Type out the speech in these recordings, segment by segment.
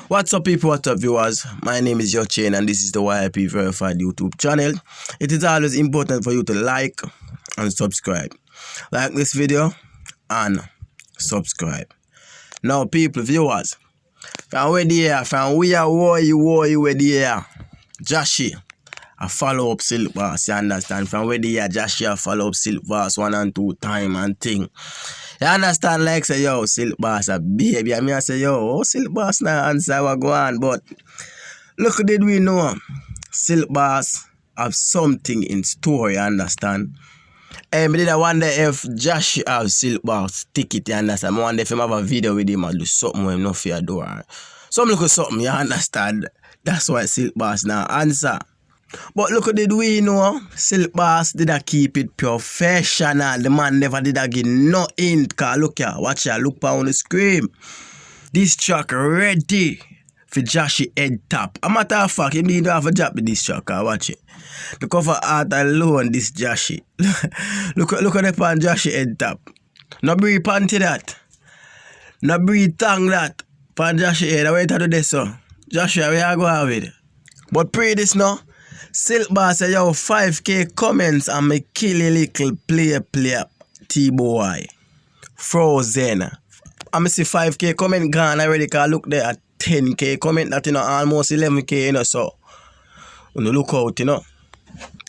What's up people, what's up viewers? My name is Jahshii and this is the YIP Verified YouTube channel. It is always important for you to like and subscribe. Like this video and subscribe. Now people, viewers, from where they are, from we are where they are, Jahshii, I follow up Silk Boss, you understand? From where they are, Jahshii, I follow up Silk Boss 1 and 2 time and thing. You understand, like say, yo, Silk Boss a baby. I mean, I say, yo, Silk Boss now answer what go on. But look, did we know Silk Boss have something in store, you understand? And I wonder if Jahshii have Silk Boss ticket, you understand? I wonder if him have a video with him or do something with him, no fear do. Some look at something, you understand? That's why Silk Boss now answer. But look, did we know Silk Boss did a keep it professional. The man never did a give no hint. Cause look here, watch here, look on the screen. This track ready for Jahshii head top. A matter of fact, he didn't have a job with this track. Watch it. The cover art alone, this Jahshii. look at the pan Jahshii head top. No breathe panty that. No breathe tongue that. Pan Jahshii head. I wait to do this so. Jahshii, where you go with? But pre this now. Silk Boss say, yo, 5K comments and me kill a little player T-boy. Frozen. I see 5K comment gone already, cause look there at 10K comment that, you know, almost 11K, you know, so you know, look out, you know.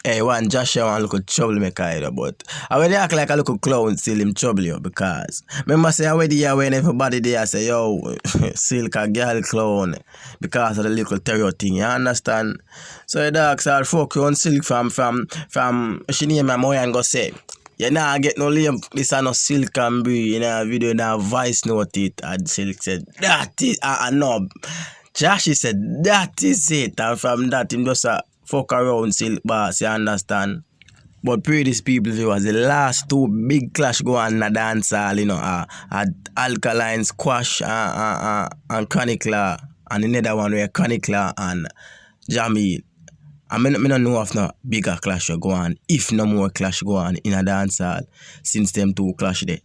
Hey, one Jahshii want look a troublemaker either, but I already act like a little clown still him trouble you because remember say already here when everybody there say, yo, Silk a girl clown because of the little terror thing, you understand? So the dogs are fuck you on Silk from she name my boy and go say, you nah get no lame, this are no Silk and Brii, in a video now voice note it, and Silk said, that is, no, Jahshii said, that is it, and from that him just fuck around Silk Boss, you understand? But pretty people viewers, the last two big clash go on in the dance hall, you know, Alkaline Squash and Chronicler, and another one where Chronicler and Jamil. I don't know if no bigger clash go on, if no more clash go on in a dance hall since them two clash there.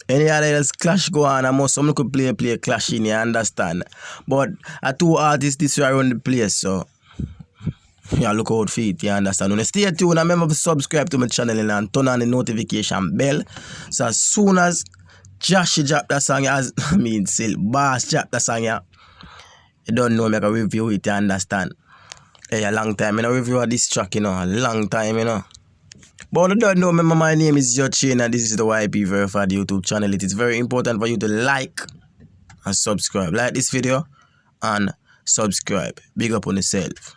Any other else clash go on, I must some could play clash in, you understand? But two artists this way around the place, so yeah, look out for it, you understand? When you stay tuned, remember to subscribe to my channel and turn on the notification bell. So as soon as Jahshii drop that song, Silk Boss drop that song, you don't know, make a review it, you understand? Hey, a long time, you know, review of this track, you know, a long time, you know. But you don't know, remember my name is Jahshii and this is the YIP Verified YouTube channel. It is very important for you to like and subscribe. Like this video and subscribe. Big up on yourself.